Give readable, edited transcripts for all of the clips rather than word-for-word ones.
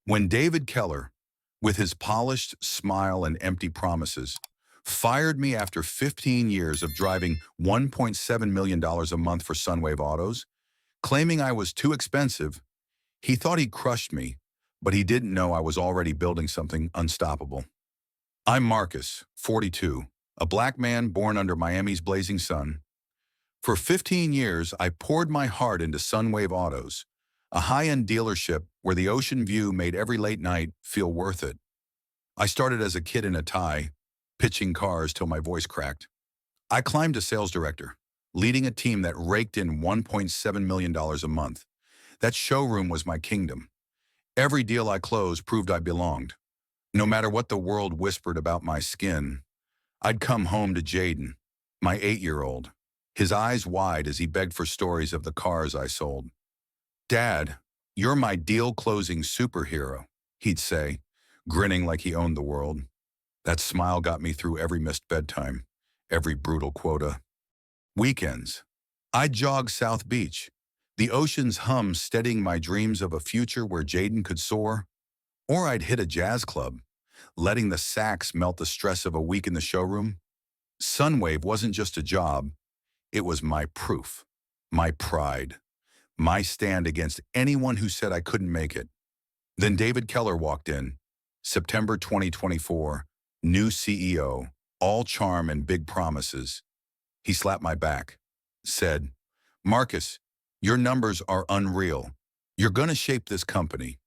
When David Keller, with his polished smile and empty promises, fired me after 15 years of driving $1.7 million a month for Sunwave Autos, claiming I was too expensive, he thought he crushed me, but he didn't know I was already building something unstoppable. I'm Marcus, 42, a black man born under Miami's blazing sun. For 15 years, I poured my heart into Sunwave Autos, a high-end dealership where the ocean view made every late night feel worth it. I started as a kid in a tie, pitching cars till my voice cracked. I climbed to sales director, leading a team that raked in $1.7 million a month. That showroom was my kingdom. Every deal I closed proved I belonged. No matter what the world whispered about my skin, I'd come home to Jaden, my 8-year-old, his eyes wide as he begged for stories of the cars I sold. "Dad, you're my deal-closing superhero," he'd say, grinning like he owned the world. That smile got me through every missed bedtime, every brutal quota. Weekends, I'd jog South Beach, the ocean's hum steadying my dreams of a future where Jaden could soar. Or I'd hit a jazz club, letting the sax melt the stress of a week in the showroom. Sunwave wasn't just a job, it was my proof, my pride, my stand against anyone who said I couldn't make it. Then David Keller walked in, September 2024, new CEO, all charm and big promises. He slapped my back, said, "Marcus, your numbers are unreal. You're gonna shape this company."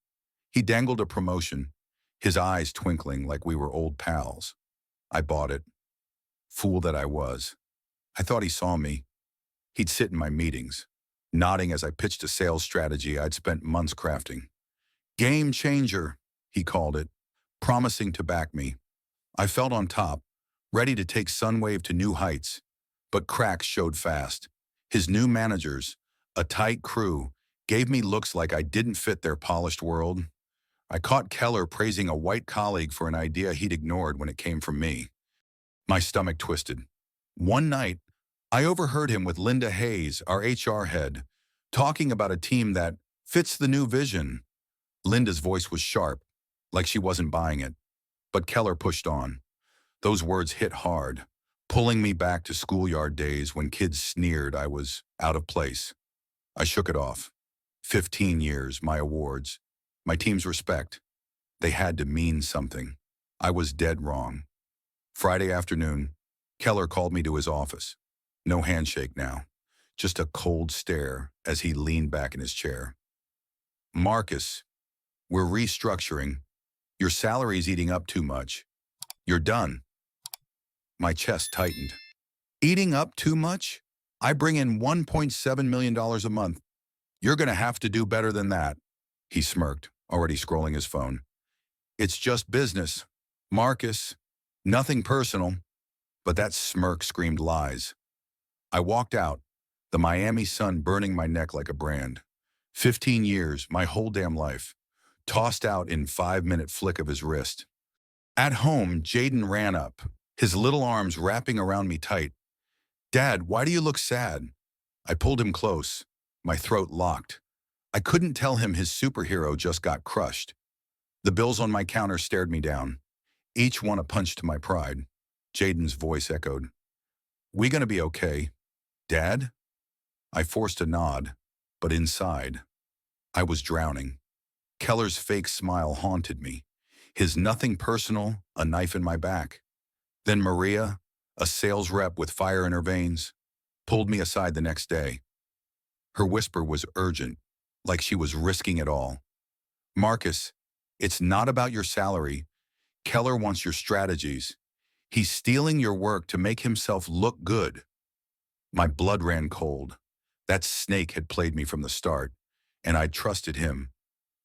He dangled a promotion, his eyes twinkling like we were old pals. I bought it. Fool that I was. I thought he saw me. He'd sit in my meetings, nodding as I pitched a sales strategy I'd spent months crafting. "Game changer," he called it, promising to back me. I felt on top, ready to take Sunwave to new heights, but cracks showed fast. His new managers, a tight crew, gave me looks like I didn't fit their polished world. I caught Keller praising a white colleague for an idea he'd ignored when it came from me. My stomach twisted. One night, I overheard him with Linda Hayes, our HR head, talking about a team that fits the new vision. Linda's voice was sharp, like she wasn't buying it. But Keller pushed on. Those words hit hard, pulling me back to schoolyard days when kids sneered I was out of place. I shook it off. 15 years, my awards, my team's respect. They had to mean something. I was dead wrong. Friday afternoon, Keller called me to his office. No handshake now, just a cold stare as he leaned back in his chair. "Marcus, we're restructuring. Your salary's eating up too much. You're done." My chest tightened. "Eating up too much? I bring in $1.7 million a month. You're gonna have to do better than that." He smirked, already scrolling his phone. "It's just business, Marcus. Nothing personal." But that smirk screamed lies. I walked out, the Miami sun burning my neck like a brand. 15 years, my whole damn life, tossed out in 5-minute flick of his wrist. At home, Jaden ran up, his little arms wrapping around me tight. "Dad, why do you look sad?" I pulled him close, my throat locked. I couldn't tell him his superhero just got crushed. The bills on my counter stared me down, each one a punch to my pride. Jaden's voice echoed, "We gonna be okay, Dad?" I forced a nod, but inside, I was drowning. Keller's fake smile haunted me, his nothing personal, a knife in my back. Then Maria, a sales rep with fire in her veins, pulled me aside the next day. Her whisper was urgent, like she was risking it all. "Marcus, it's not about your salary. Keller wants your strategies. He's stealing your work to make himself look good." My blood ran cold. That snake had played me from the start, and I'd trusted him.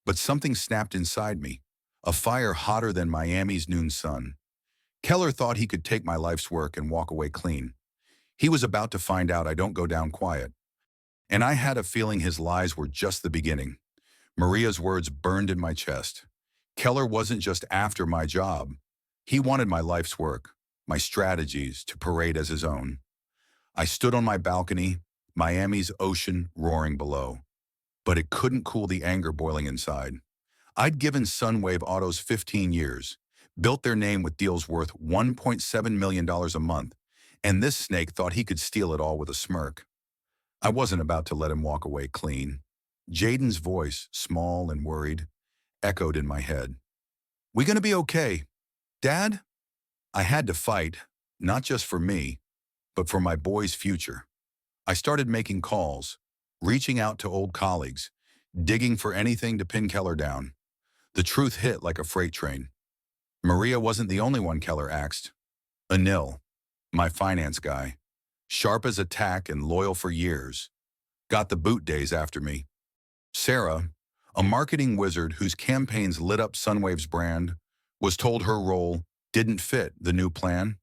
But something snapped inside me, a fire hotter than Miami's noon sun. Keller thought he could take my life's work and walk away clean. He was about to find out I don't go down quiet. And I had a feeling his lies were just the beginning. Maria's words burned in my chest. Keller wasn't just after my job. He wanted my life's work, my strategies, to parade as his own. I stood on my balcony, Miami's ocean roaring below. But it couldn't cool the anger boiling inside. I'd given Sunwave Autos 15 years, built their name with deals worth $1.7 million a month, and this snake thought he could steal it all with a smirk. I wasn't about to let him walk away clean. Jaden's voice, small and worried, echoed in my head. "We gonna be okay, Dad?" I had to fight, not just for me, but for my boy's future. I started making calls, reaching out to old colleagues, digging for anything to pin Keller down. The truth hit like a freight train. Maria wasn't the only one Keller axed. Anil, my finance guy, sharp as a tack and loyal for years, got the boot days after me. Sarah, a marketing wizard whose campaigns lit up Sunwave's brand, was told her role didn't fit the new plan.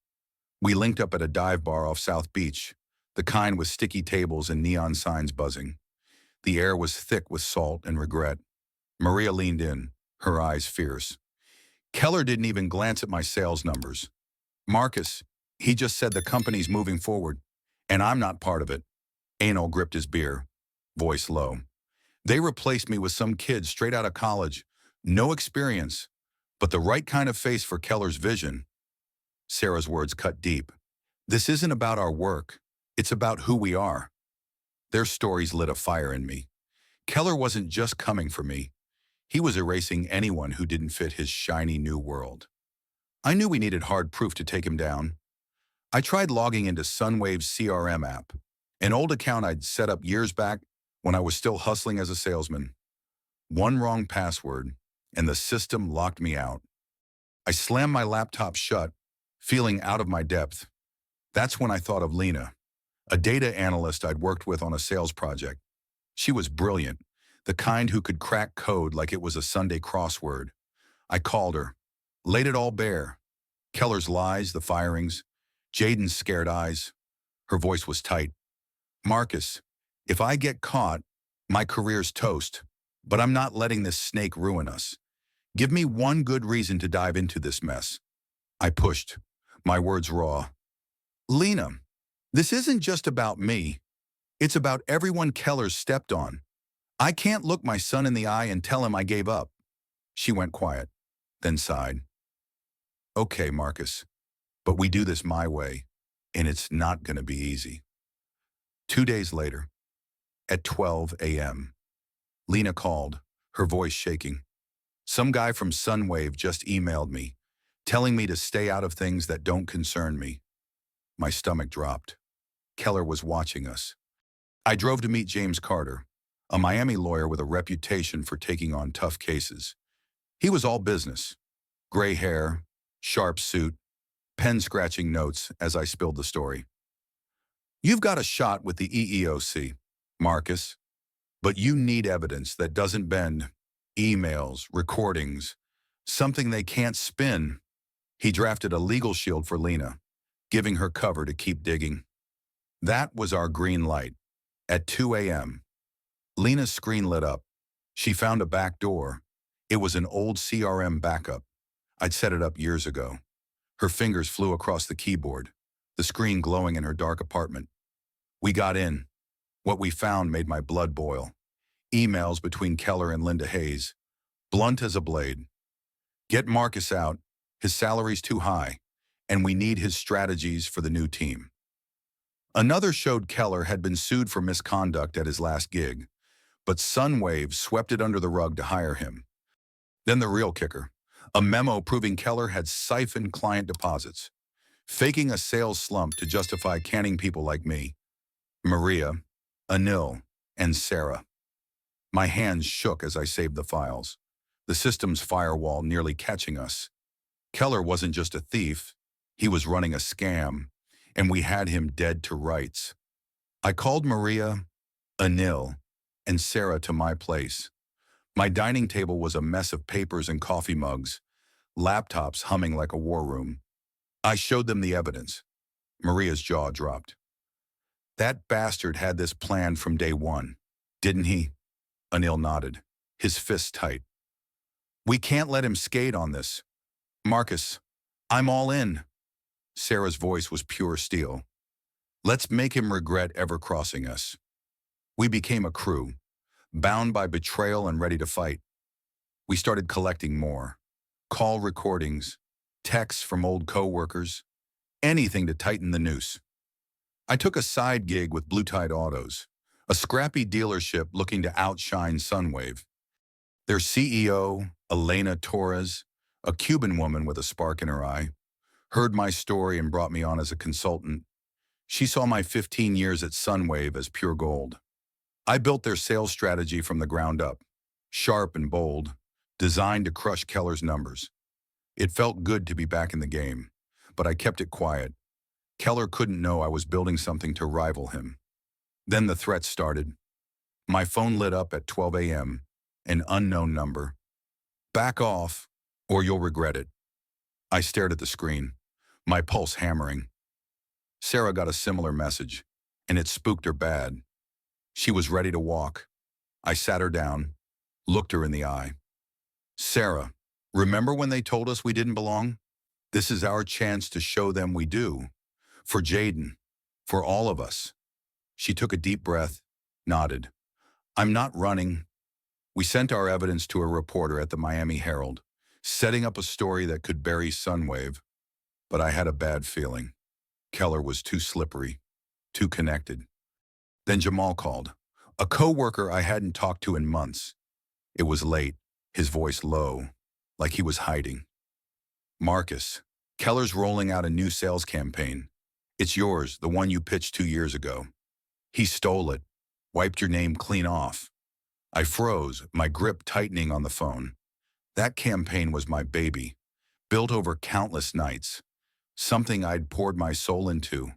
We linked up at a dive bar off South Beach, the kind with sticky tables and neon signs buzzing. The air was thick with salt and regret. Maria leaned in, her eyes fierce. Keller didn't even glance at my sales numbers. "Marcus, he just said the company's moving forward, and I'm not part of it." Anil gripped his beer, voice low. "They replaced me with some kid straight out of college, no experience, but the right kind of face for Keller's vision." Sarah's words cut deep. "This isn't about our work. It's about who we are." Their stories lit a fire in me. Keller wasn't just coming for me. He was erasing anyone who didn't fit his shiny new world. I knew we needed hard proof to take him down. I tried logging into Sunwave's CRM app, an old account I'd set up years back when I was still hustling as a salesman. One wrong password, and the system locked me out. I slammed my laptop shut, feeling out of my depth. That's when I thought of Lena, a data analyst I'd worked with on a sales project. She was brilliant, the kind who could crack code like it was a Sunday crossword. I called her, laid it all bare. Keller's lies, the firings, Jaden's scared eyes. Her voice was tight. "Marcus, if I get caught, my career's toast, but I'm not letting this snake ruin us. Give me one good reason to dive into this mess." I pushed, my words raw. "Lena, this isn't just about me. It's about everyone Keller's stepped on. I can't look my son in the eye and tell him I gave up." She went quiet, then sighed. "Okay, Marcus, but we do this my way, and it's not going to be easy." 2 days later, at 12 a.m., Lena called, her voice shaking. "Some guy from Sunwave just emailed me, telling me to stay out of things that don't concern me." My stomach dropped. Keller was watching us. I drove to meet James Carter, a Miami lawyer with a reputation for taking on tough cases. He was all business. Gray hair, sharp suit, pen-scratching notes as I spilled the story. "You've got a shot with the EEOC, Marcus, but you need evidence that doesn't bend. Emails, recordings, something they can't spin." He drafted a legal shield for Lena, giving her cover to keep digging. That was our green light. At 2 a.m., Lena's screen lit up. She found a back door. It was an old CRM backup. I'd set it up years ago. Her fingers flew across the keyboard, the screen glowing in her dark apartment. We got in. What we found made my blood boil. Emails between Keller and Linda Hayes, blunt as a blade. "Get Marcus out. His salary's too high, and we need his strategies for the new team." Another showed Keller had been sued for misconduct at his last gig, but Sunwave swept it under the rug to hire him. Then the real kicker, a memo proving Keller had siphoned client deposits, faking a sales slump to justify canning people like me, Maria, Anil, and Sarah. My hands shook as I saved the files, the system's firewall nearly catching us. Keller wasn't just a thief, he was running a scam, and we had him dead to rights. I called Maria, Anil, and Sarah to my place. My dining table was a mess of papers and coffee mugs, laptops humming like a war room. I showed them the evidence. Maria's jaw dropped. "That bastard had this planned from day one, didn't he?" Anil nodded, his fists tight. "We can't let him skate on this. Marcus, I'm all in." Sarah's voice was pure steel. "Let's make him regret ever crossing us." We became a crew, bound by betrayal and ready to fight. We started collecting more. Call recordings, texts from old coworkers, anything to tighten the noose. I took a side gig with Blue Tide Autos, a scrappy dealership looking to outshine Sunwave. Their CEO, Elena Torres, a Cuban woman with a spark in her eye, heard my story and brought me on as a consultant. She saw my 15 years at Sunwave as pure gold. I built their sales strategy from the ground up, sharp and bold, designed to crush Keller's numbers. It felt good to be back in the game, but I kept it quiet. Keller couldn't know I was building something to rival him. Then the threats started. My phone lit up at 12 a.m., an unknown number. Back off, or you'll regret it. I stared at the screen, my pulse hammering. Sarah got a similar message, and it spooked her bad. She was ready to walk. I sat her down, looked her in the eye. Sarah, remember when they told us we didn't belong? This is our chance to show them we do. For Jaden, for all of us. She took a deep breath, nodded. I'm not running. We sent our evidence to a reporter at the Miami Herald, setting up a story that could bury Sunwave. But I had a bad feeling. Keller was too slippery, too connected. Then Jamal called, a coworker I hadn't talked to in months. It was late, his voice low, like he was hiding. Marcus, Keller's rolling out a new sales campaign. It's yours, the one you pitched 2 years ago. He stole it, wiped your name clean off. I froze, my grip tightening on the phone. That campaign was my baby, built over countless nights, something I'd poured my soul into.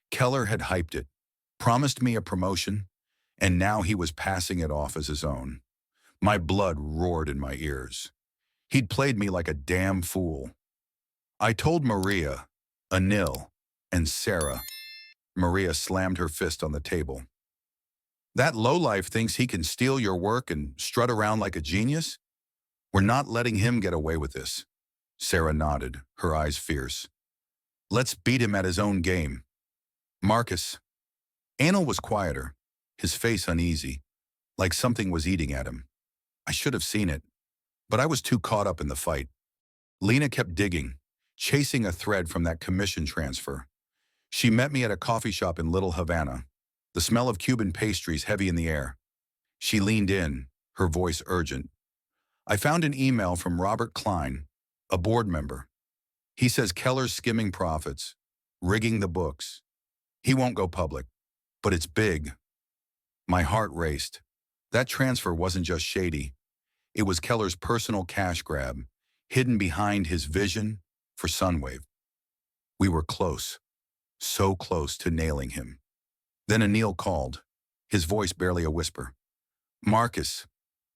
Keller had hyped it, promised me a promotion, and now he was passing it off as his own. My blood roared in my ears. He'd played me like a damn fool. I told Maria, Anil, and Sarah. Maria slammed her fist on the table. That lowlife thinks he can steal your work and strut around like a genius? We're not letting him get away with this. Sarah nodded, her eyes fierce. Let's beat him at his own game. Marcus. Anil was quieter, his face uneasy, like something was eating at him. I should have seen it, but I was too caught up in the fight. Lena kept digging, chasing a thread from that commission transfer. She met me at a coffee shop in Little Havana, the smell of Cuban pastries heavy in the air. She leaned in, her voice urgent. I found an email from Robert Klein, a board member. He says Keller's skimming profits, rigging the books. He won't go public, but it's big. My heart raced. That transfer wasn't just shady. It was Keller's personal cash grab, hidden behind his vision for Sunwave. We were close, so close to nailing him. Then Anil called, his voice barely a whisper. Marcus,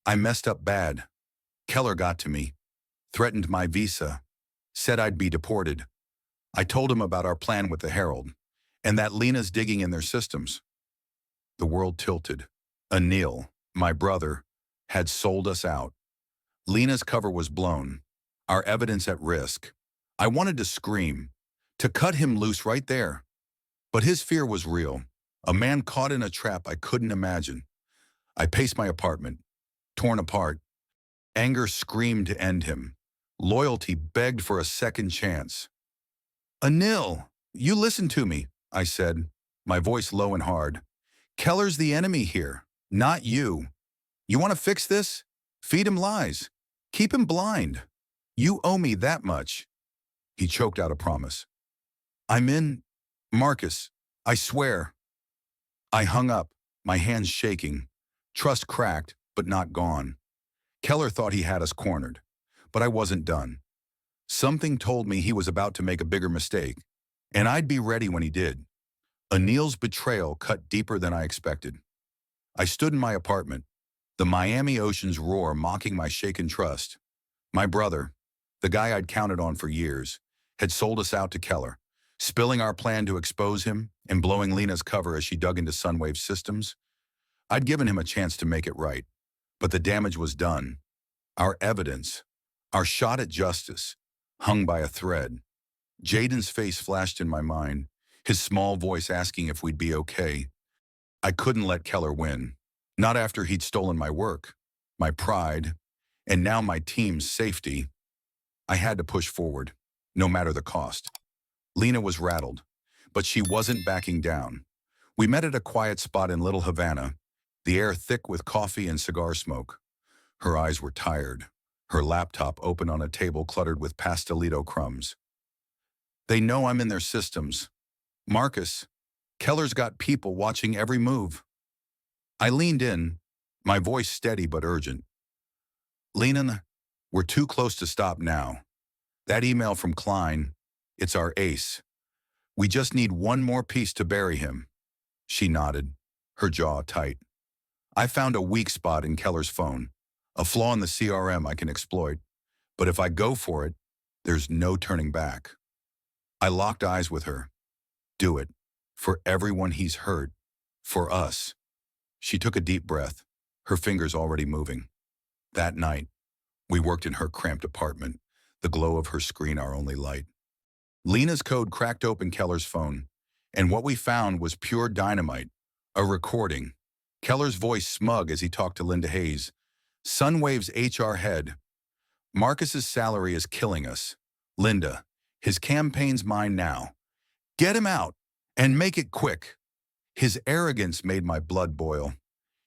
I messed up bad. Keller got to me, threatened my visa, said I'd be deported. I told him about our plan with the Herald, and that Lena's digging in their systems. The world tilted. Anil, my brother, had sold us out. Lena's cover was blown, our evidence at risk. I wanted to scream, to cut him loose right there. But his fear was real, a man caught in a trap I couldn't imagine. I paced my apartment, torn apart. Anger screamed to end him. Loyalty begged for a second chance. Anil, you listen to me, I said, my voice low and hard. Keller's the enemy here, not you. You want to fix this? Feed him lies. Keep him blind. You owe me that much. He choked out a promise. I'm in, Marcus, I swear. I hung up, my hands shaking. Trust cracked, but not gone. Keller thought he had us cornered, but I wasn't done. Something told me he was about to make a bigger mistake, and I'd be ready when he did. Anil's betrayal cut deeper than I expected. I stood in my apartment, the Miami Ocean's roar mocking my shaken trust. My brother, the guy I'd counted on for years, had sold us out to Keller, spilling our plan to expose him and blowing Lena's cover as she dug into Sunwave's systems. I'd given him a chance to make it right, but the damage was done. Our evidence, our shot at justice, hung by a thread. Jaden's face flashed in my mind, his small voice asking if we'd be okay. I couldn't let Keller win, not after he'd stolen my work, my pride, And now my team's safety. I had to push forward, no matter the cost. Lena was rattled, but she wasn't backing down. We met at a quiet spot in Little Havana, the air thick with coffee and cigar smoke. Her eyes were tired, her laptop open on a table cluttered with pastelito crumbs. They know I'm in their systems. Marcus, Keller's got people watching every move. I leaned in, my voice steady but urgent. Lena, we're too close to stop now. That email from Klein, it's our ace. We just need one more piece to bury him. She nodded, her jaw tight. I found a weak spot in Keller's phone, a flaw in the CRM I can exploit. But if I go for it, there's no turning back. I locked eyes with her. Do it. For everyone he's hurt. For us. She took a deep breath, her fingers already moving. That night, we worked in her cramped apartment, the glow of her screen our only light. Lena's code cracked open Keller's phone, and what we found was pure dynamite, a recording. Keller's voice smug as he talked to Linda Hayes, Sunwave's HR head. Marcus's salary is killing us. Linda, his campaign's mine now. Get him out, and make it quick. His arrogance made my blood boil.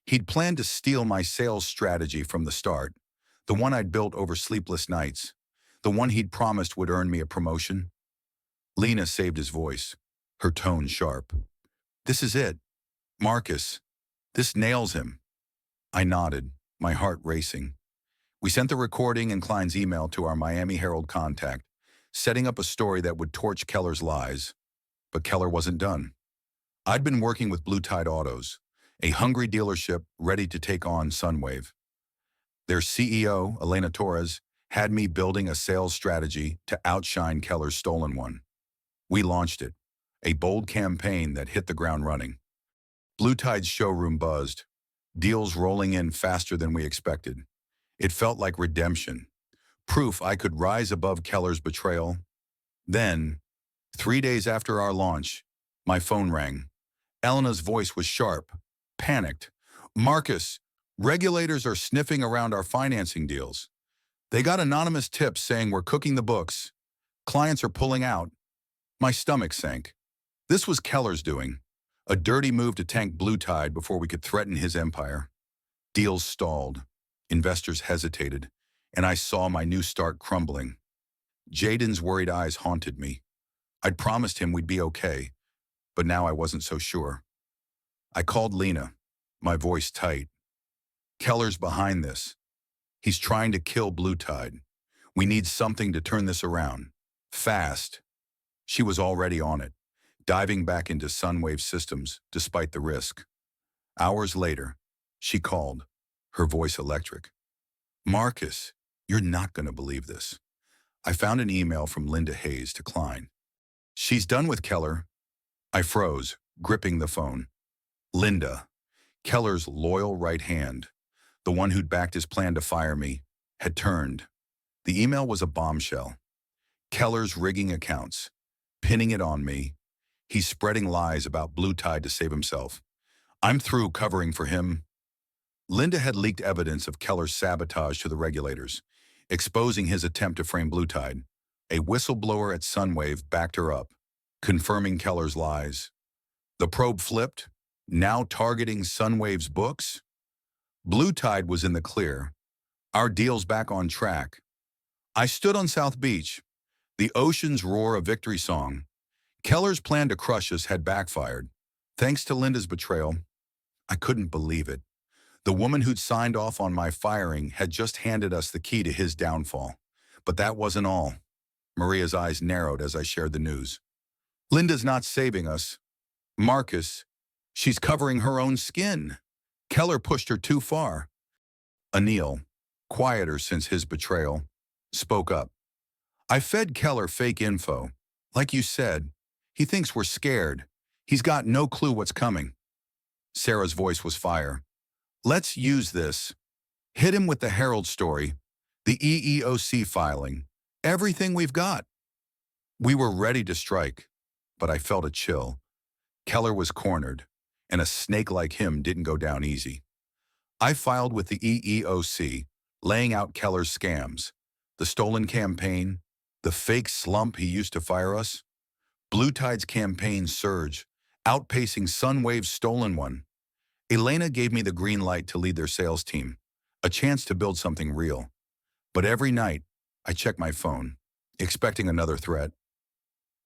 He'd planned to steal my sales strategy from the start, the one I'd built over sleepless nights, the one he'd promised would earn me a promotion. Lena saved his voice, her tone sharp. This is it. Marcus, this nails him. I nodded, my heart racing. We sent the recording and Klein's email to our Miami Herald contact, setting up a story that would torch Keller's lies. But Keller wasn't done. I'd been working with Blue Tide Autos, a hungry dealership ready to take on Sunwave. Their CEO, Elena Torres, had me building a sales strategy to outshine Keller's stolen one. We launched it, a bold campaign that hit the ground running. Blue Tide's showroom buzzed, deals rolling in faster than we expected. It felt like redemption, proof I could rise above Keller's betrayal. Then, 3 days after our launch, my phone rang. Elena's voice was sharp, panicked. Marcus, regulators are sniffing around our financing deals. They got anonymous tips saying we're cooking the books. Clients are pulling out. My stomach sank. This was Keller's doing, a dirty move to tank Blue Tide before we could threaten his empire. Deals stalled. Investors hesitated, and I saw my new start crumbling. Jaden's worried eyes haunted me. I'd promised him we'd be okay, but now I wasn't so sure. I called Lena, my voice tight. Keller's behind this. He's trying to kill Blue Tide. We need something to turn this around. Fast. She was already on it, diving back into Sunwave systems despite the risk. Hours later, she called, her voice electric. Marcus, you're not going to believe this. I found an email from Linda Hayes to Klein. She's done with Keller. I froze, gripping the phone. Linda, Keller's loyal right hand, the one who'd backed his plan to fire me, had turned. The email was a bombshell. Keller's rigging accounts, pinning it on me. He's spreading lies about Blue Tide to save himself. I'm through covering for him. Linda had leaked evidence of Keller's sabotage to the regulators, exposing his attempt to frame Blue Tide. A whistleblower at Sunwave backed her up, confirming Keller's lies. The probe flipped, now targeting Sunwave's books. Blue Tide was in the clear. Our deal's back on track. I stood on South Beach, the ocean's roar a victory song. Keller's plan to crush us had backfired. Thanks to Linda's betrayal, I couldn't believe it. The woman who'd signed off on my firing had just handed us the key to his downfall. But that wasn't all. Maria's eyes narrowed as I shared the news. Linda's not saving us. Marcus, she's covering her own skin. Keller pushed her too far. Anil, quieter since his betrayal, spoke up. I fed Keller fake info. Like you said, he thinks we're scared. He's got no clue what's coming. Sarah's voice was fire. Let's use this. Hit him with the Herald story, the EEOC filing, everything we've got. We were ready to strike, but I felt a chill. Keller was cornered, and a snake like him didn't go down easy. I filed with the EEOC, laying out Keller's scams, the stolen campaign, the fake slump he used to fire us. Blue Tide's campaign surge, outpacing Sunwave's stolen one. Elena gave me the green light to lead their sales team, a chance to build something real. But every night, I checked my phone, expecting another threat.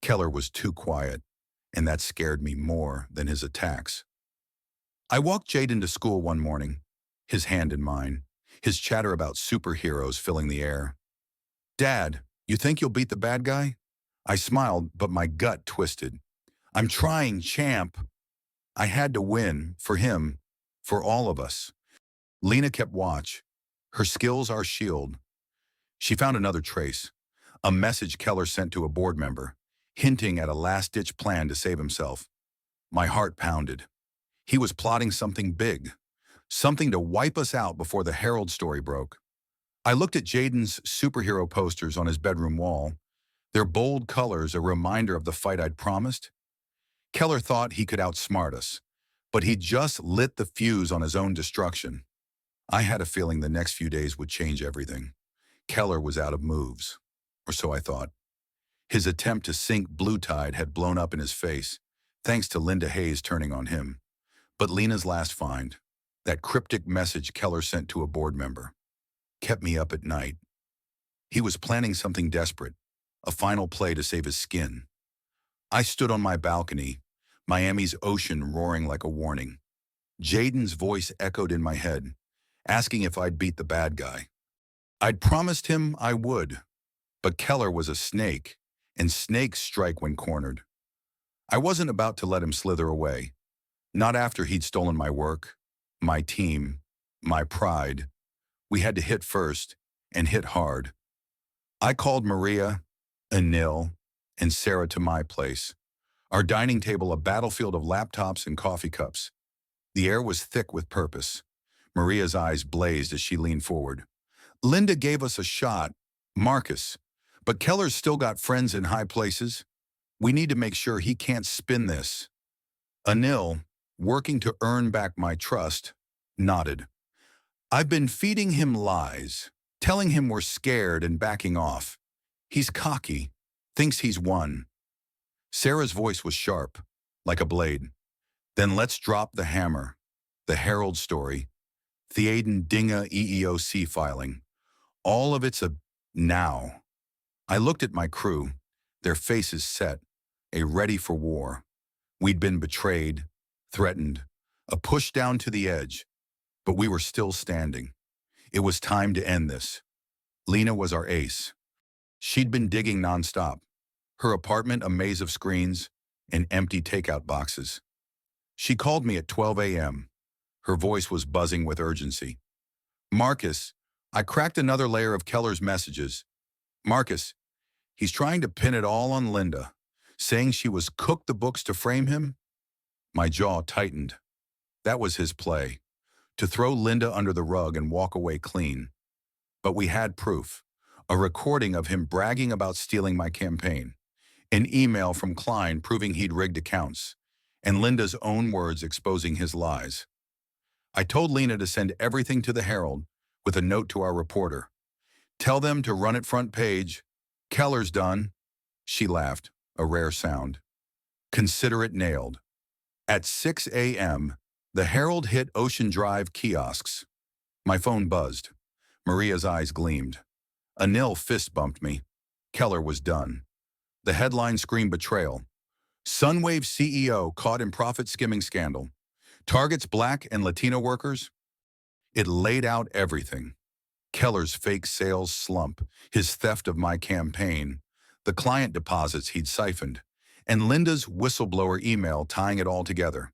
Keller was too quiet, and that scared me more than his attacks. I walked Jaden to school one morning, his hand in mine, his chatter about superheroes filling the air. "Dad, you think you'll beat the bad guy?" I smiled, but my gut twisted. "I'm trying, champ." I had to win, for him, for all of us. Lena kept watch. Her skills our shield. She found another trace, a message Keller sent to a board member, hinting at a last-ditch plan to save himself. My heart pounded. He was plotting something big, something to wipe us out before the Herald story broke. I looked at Jaden's superhero posters on his bedroom wall, their bold colors a reminder of the fight I'd promised. Keller thought he could outsmart us, but he just lit the fuse on his own destruction. I had a feeling the next few days would change everything. Keller was out of moves, or so I thought. His attempt to sink Blue Tide had blown up in his face, thanks to Linda Hayes turning on him. But Lena's last find, that cryptic message Keller sent to a board member, kept me up at night. He was planning something desperate, a final play to save his skin. I stood on my balcony, Miami's ocean roaring like a warning. Jaden's voice echoed in my head, asking if I'd beat the bad guy. I'd promised him I would, but Keller was a snake, and snakes strike when cornered. I wasn't about to let him slither away, not after he'd stolen my work, my team, my pride. We had to hit first, and hit hard. I called Maria, Anil, and Sarah to my place, our dining table a battlefield of laptops and coffee cups. The air was thick with purpose. Maria's eyes blazed as she leaned forward. "Linda gave us a shot, Marcus, but Keller's still got friends in high places. We need to make sure he can't spin this." Anil, working to earn back my trust, nodded. "I've been feeding him lies, telling him we're scared and backing off. He's cocky, thinks he's won." Sarah's voice was sharp, like a blade. "Then let's drop the hammer. The Herald story, Theaden Dinga EEOC filing. All of it's a now." I looked at my crew, their faces set, ready for war. We'd been betrayed, threatened, a push down to the edge, but we were still standing. It was time to end this. Lena was our ace. She'd been digging nonstop, her apartment a maze of screens and empty takeout boxes. She called me at 12 a.m. Her voice was buzzing with urgency. "Marcus, I cracked another layer of Keller's messages. Marcus, he's trying to pin it all on Linda, saying she was cooked the books to frame him." My jaw tightened. That was his play, to throw Linda under the rug and walk away clean. But we had proof, a recording of him bragging about stealing my campaign, an email from Klein proving he'd rigged accounts, and Linda's own words exposing his lies. I told Lena to send everything to the Herald with a note to our reporter. "Tell them to run it front page. Keller's done." She laughed, a rare sound. "Consider it nailed." At 6 a.m., the Herald hit Ocean Drive kiosks. My phone buzzed. Maria's eyes gleamed. Anil fist-bumped me. Keller was done. The headline screamed betrayal. Sunwave CEO caught in profit-skimming scandal. Targets Black and Latino workers. It laid out everything. Keller's fake sales slump, his theft of my campaign, the client deposits he'd siphoned, and Linda's whistleblower email tying it all together.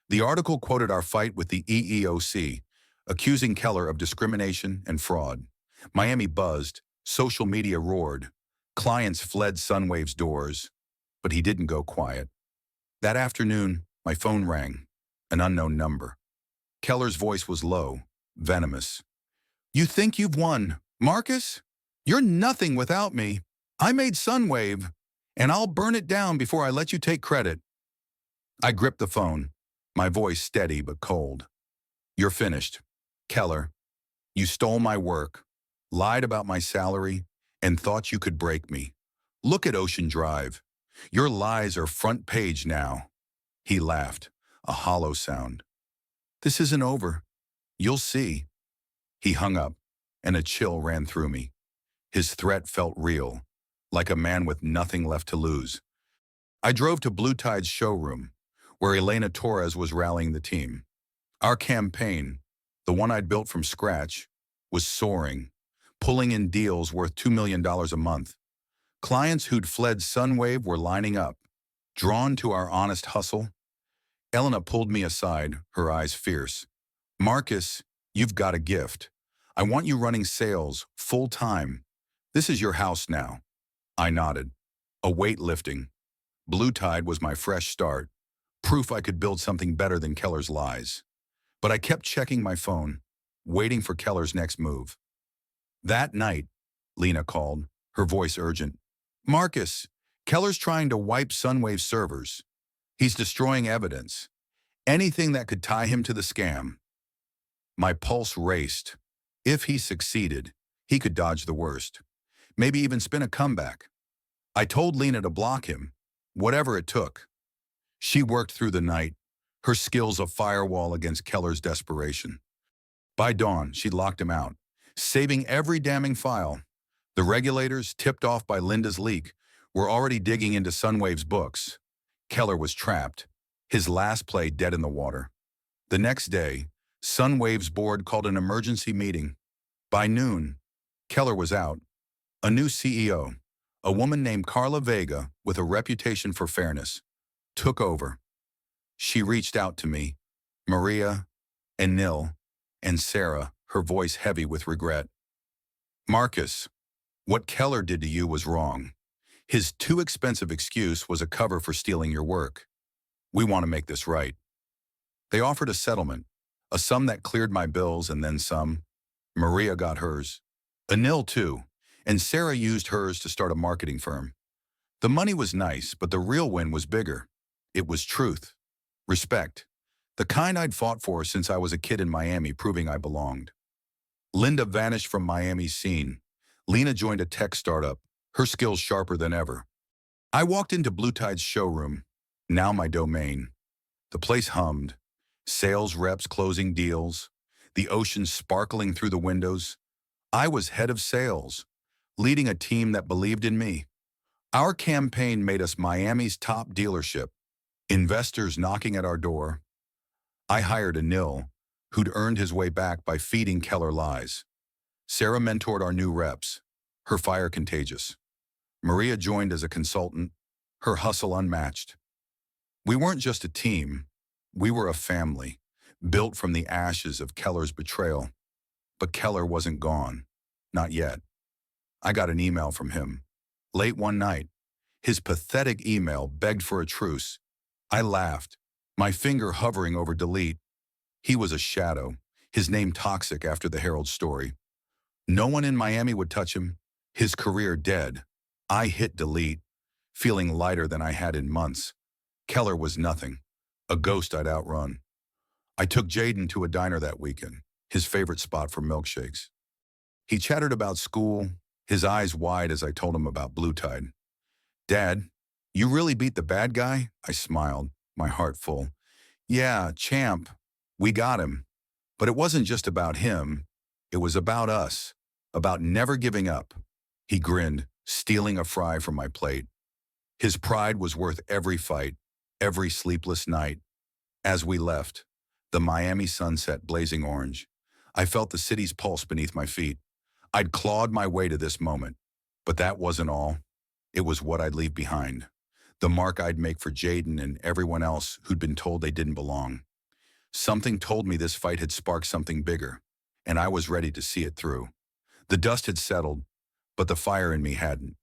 The article quoted our fight with the EEOC, accusing Keller of discrimination and fraud. Miami buzzed, social media roared, clients fled Sunwave's doors, but he didn't go quiet. That afternoon, my phone rang, an unknown number. Keller's voice was low, venomous. "You think you've won, Marcus? You're nothing without me. I made Sunwave, and I'll burn it down before I let you take credit." I gripped the phone, my voice steady but cold. "You're finished. Keller, You stole my work, lied about my salary, and thought you could break me. Look at Ocean Drive. Your lies are front page now." He laughed, a hollow sound. "This isn't over. You'll see." He hung up, and a chill ran through me. His threat felt real, like a man with nothing left to lose. I drove to Blue Tide's showroom, where Elena Torres was rallying the team. Our campaign, the one I'd built from scratch, was soaring, pulling in deals worth $2 million a month. Clients who'd fled Sunwave were lining up, drawn to our honest hustle. Elena pulled me aside, her eyes fierce. "Marcus, you've got a gift. I want you running sales, full time. This is your house now." I nodded. A weight lifting. Blue Tide was my fresh start, proof I could build something better than Keller's lies. But I kept checking my phone, waiting for Keller's next move. That night, Lena called, her voice urgent. "Marcus, Keller's trying to wipe Sunwave's servers. He's destroying evidence. Anything that could tie him to the scam." My pulse raced. If he succeeded, he could dodge the worst. Maybe even spin a comeback. I told Lena to block him, whatever it took. She worked through the night, her skills a firewall against Keller's desperation. By dawn, she'd locked him out, saving every damning file. The regulators, tipped off by Linda's leak, were already digging into Sunwave's books. Keller was trapped, his last play dead in the water. The next day, Sunwave's board called an emergency meeting. By noon, Keller was out. A new CEO, a woman named Carla Vega with a reputation for fairness, took over. She reached out to me, Maria, and Nil, and Sarah, her voice heavy with regret. "Marcus, what Keller did to you was wrong. His too expensive excuse was a cover for stealing your work. We want to make this right." They offered a settlement, a sum that cleared my bills and then some. Maria got hers. Anil too, and Sarah used hers to start a marketing firm. The money was nice, but the real win was bigger. It was truth. Respect. The kind I'd fought for since I was a kid in Miami, proving I belonged. Linda vanished from Miami's scene. Lena joined a tech startup, her skills sharper than ever. I walked into Blue Tide's showroom, now my domain. The place hummed. Sales reps closing deals, the ocean sparkling through the windows. I was head of sales, leading a team that believed in me. Our campaign made us Miami's top dealership, investors knocking at our door. I hired Anil, who'd earned his way back by feeding Keller lies. Sarah mentored our new reps, her fire contagious. Maria joined as a consultant, her hustle unmatched. We weren't just a team, we were a family, built from the ashes of Keller's betrayal. But Keller wasn't gone, not yet. I got an email from him. Late one night, his pathetic email begged for a truce. I laughed, my finger hovering over delete. He was a shadow, his name toxic after the Herald story. No one in Miami would touch him, his career dead. I hit delete, feeling lighter than I had in months. Keller was nothing, a ghost I'd outrun. I took Jaden to a diner that weekend, his favorite spot for milkshakes. He chattered about school, his eyes wide as I told him about Blue Tide. "Dad, you really beat the bad guy?" I smiled, my heart full. "Yeah, champ, we got him. But it wasn't just about him, it was about us, about never giving up." He grinned, stealing a fry from my plate. His pride was worth every fight, every sleepless night. As we left, the Miami sunset blazing orange, I felt the city's pulse beneath my feet. I'd clawed my way to this moment, but that wasn't all. It was what I'd leave behind, the mark I'd make for Jaden and everyone else who'd been told they didn't belong. Something told me this fight had sparked something bigger, and I was ready to see it through. The dust had settled, but the fire in me hadn't.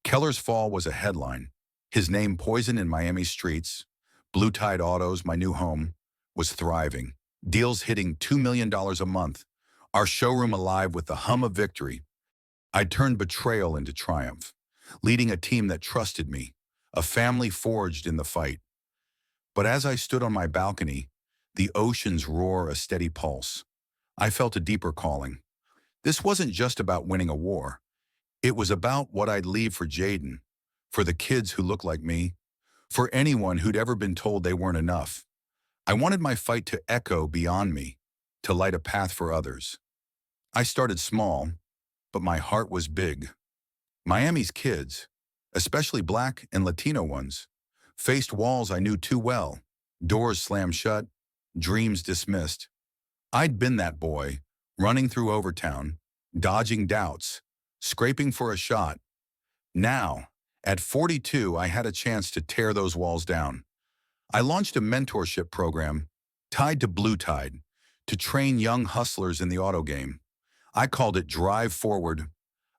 Keller's fall was a headline. His name poisoned in Miami streets. Blue Tide Autos, my new home, was thriving. Deals hitting $2 million a month. Our showroom alive with the hum of victory. I'd turned betrayal into triumph, leading a team that trusted me, a family forged in the fight. But as I stood on my balcony, the ocean's roar a steady pulse. I felt a deeper calling, This wasn't just about winning a war. It was about what I'd leave for Jaden, for the kids who look like me, for anyone who'd ever been told they weren't enough. I wanted my fight to echo beyond me, to light a path for others. I started small, but my heart was big. Miami's kids, especially Black and Latino ones, faced walls I knew too well, doors slammed shut, dreams dismissed. I'd been that boy, running through Overtown, dodging doubts, scraping for a shot. Now, at 42, I had a chance to tear those walls down. I launched a mentorship program tied to Blue Tide to train young hustlers in the auto game. I called it Drive Forward,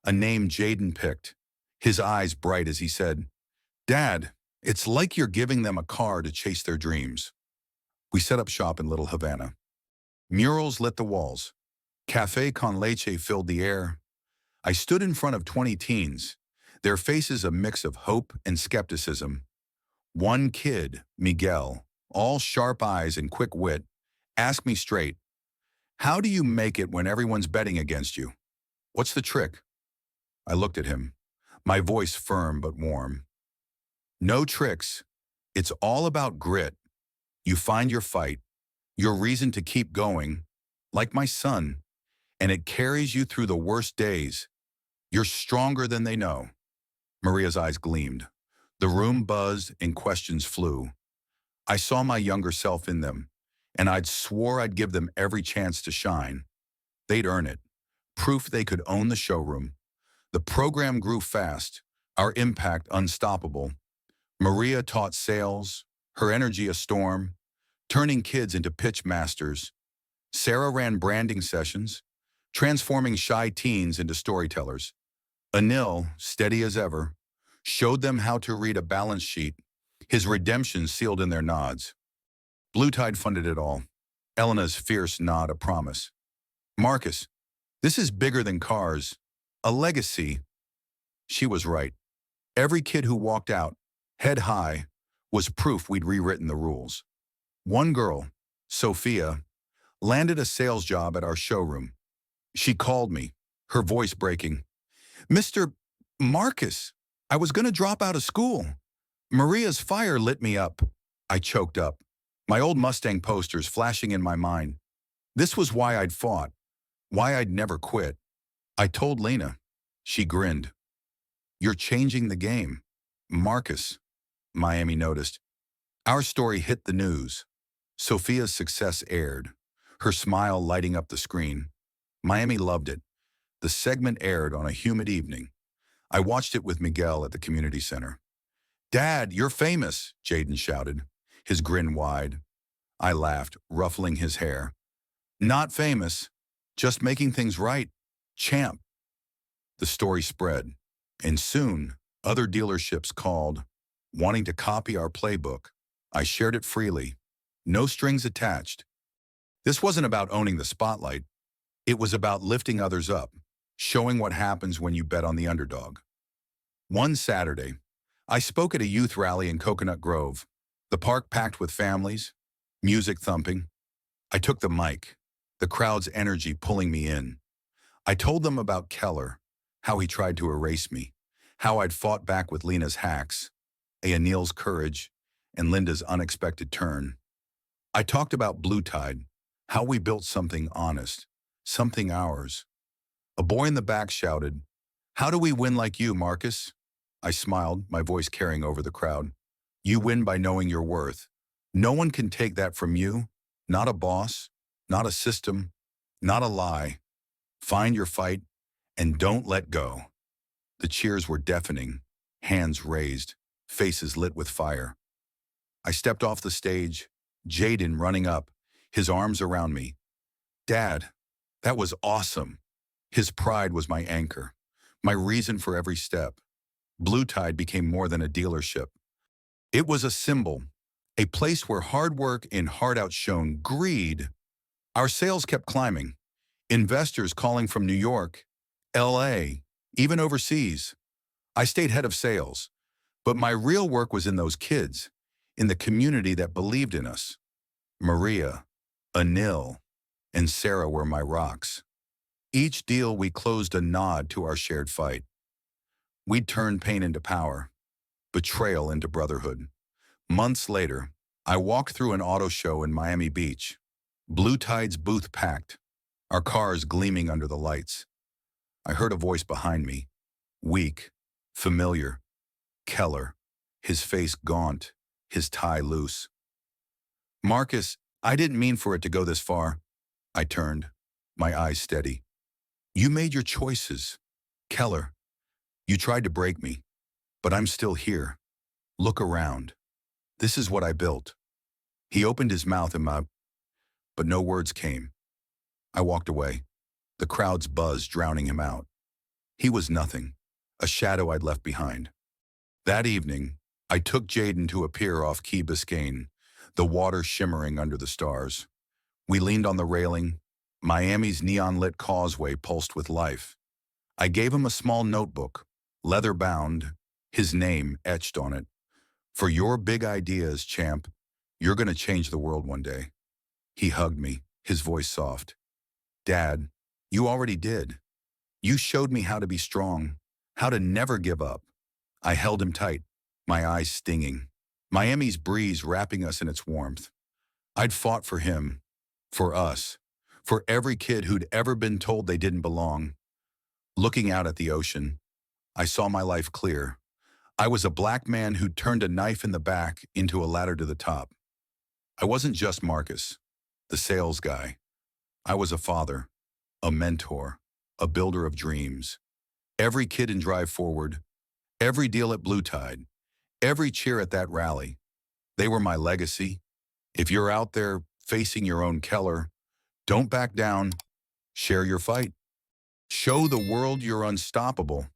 a name Jaden picked, his eyes bright as he said, "Dad, it's like you're giving them a car to chase their dreams." We set up shop in Little Havana. Murals lit the walls. Café con leche filled the air. I stood in front of 20 teens, their faces a mix of hope and skepticism. One kid, Miguel, all sharp eyes and quick wit, asked me straight, "How do you make it when everyone's betting against you? What's the trick?" I looked at him, my voice firm but warm. "No tricks. It's all about grit. You find your fight, your reason to keep going, like my son, and it carries you through the worst days. You're stronger than they know." Maria's eyes gleamed. The room buzzed and questions flew. I saw my younger self in them, and I'd swore I'd give them every chance to shine. They'd earn it. Proof they could own the showroom. The program grew fast, our impact unstoppable. Maria taught sales, her energy a storm, turning kids into pitch masters. Sarah ran branding sessions, transforming shy teens into storytellers. Anil, steady as ever, showed them how to read a balance sheet, his redemption sealed in their nods. Blue Tide funded it all. Elena's fierce nod a promise. "Marcus, this is bigger than cars. A legacy." She was right. Every kid who walked out, head high, was proof we'd rewritten the rules. One girl, Sophia, landed a sales job at our showroom. She called me, her voice breaking. "Mr. Marcus, I was going to drop out of school. Maria's fire lit me up." I choked up, my old Mustang posters flashing in my mind. This was why I'd fought, why I'd never quit. I told Lena. She grinned. "You're changing the game, Marcus." Miami noticed. Our story hit the news. Sophia's success aired, her smile lighting up the screen. Miami loved it. The segment aired on a humid evening. I watched it with Miguel at the community center. "Dad, you're famous," Jaden shouted, his grin wide. I laughed, ruffling his hair. "Not famous, just making things right. Champ." The story spread, and soon other dealerships called, wanting to copy our playbook. I shared it freely, no strings attached. This wasn't about owning the spotlight. It was about lifting others up, showing what happens when you bet on the underdog. One Saturday, I spoke at a youth rally in Coconut Grove, the park packed with families, music thumping. I took the mic, the crowd's energy pulling me in. I told them about Keller, how he tried to erase me, how I'd fought back with Lena's hacks, Anil's courage, and Linda's unexpected turn. I talked about Blue Tide, how we built something honest, something ours. A boy in the back shouted, "How do we win like you, Marcus?" I smiled, my voice carrying over the crowd. "You win by knowing your worth. No one can take that from you, not a boss, not a system, not a lie. Find your fight and don't let go." The cheers were deafening, hands raised, faces lit with fire. I stepped off the stage, Jaden running up, his arms around me. "Dad, that was awesome." His pride was my anchor, my reason for every step. Blue Tide became more than a dealership. It was a symbol, a place where hard work and hard outshone greed. Our sales kept climbing, investors calling from New York, LA, even overseas. I stayed head of sales, but my real work was in those kids, in the community that believed in us. Maria, Anil, and Sarah were my rocks. Each deal we closed a nod to our shared fight. We'd turned pain into power, betrayal into brotherhood. Months later, I walked through an auto show in Miami Beach. Blue Tide's booth packed, our cars gleaming under the lights. I heard a voice behind me, weak, familiar. Keller, his face gaunt, his tie loose. "Marcus, I didn't mean for it to go this far." I turned, my eyes steady. "You made your choices. Keller, you tried to break me, but I'm still here. Look around. This is what I built." He opened his mouth but no words came. I walked away, the crowd's buzz drowning him out. He was nothing, a shadow I'd left behind. That evening, I took Jaden to a pier off Key Biscayne, the water shimmering under the stars. We leaned on the railing. Miami's neon-lit causeway pulsed with life. I gave him a small notebook, leather-bound, his name etched on it. "For your big ideas, champ, you're going to change the world one day." He hugged me, his voice soft. "Dad, you already did. You showed me how to be strong, how to never give up." I held him tight, my eyes stinging. Miami's breeze wrapping us in its warmth. I'd fought for him, for us, for every kid who'd ever been told they didn't belong. Looking out at the ocean, I saw my life clear. I was a black man who'd turned a knife in the back into a ladder to the top. I wasn't just Marcus, the sales guy. I was a father, a mentor, a builder of dreams. Every kid in Drive Forward, every deal at Blue Tide, every cheer at that rally, they were my legacy. If you're out there facing your own Keller, don't back down. Share your fight. Show the world you're unstoppable.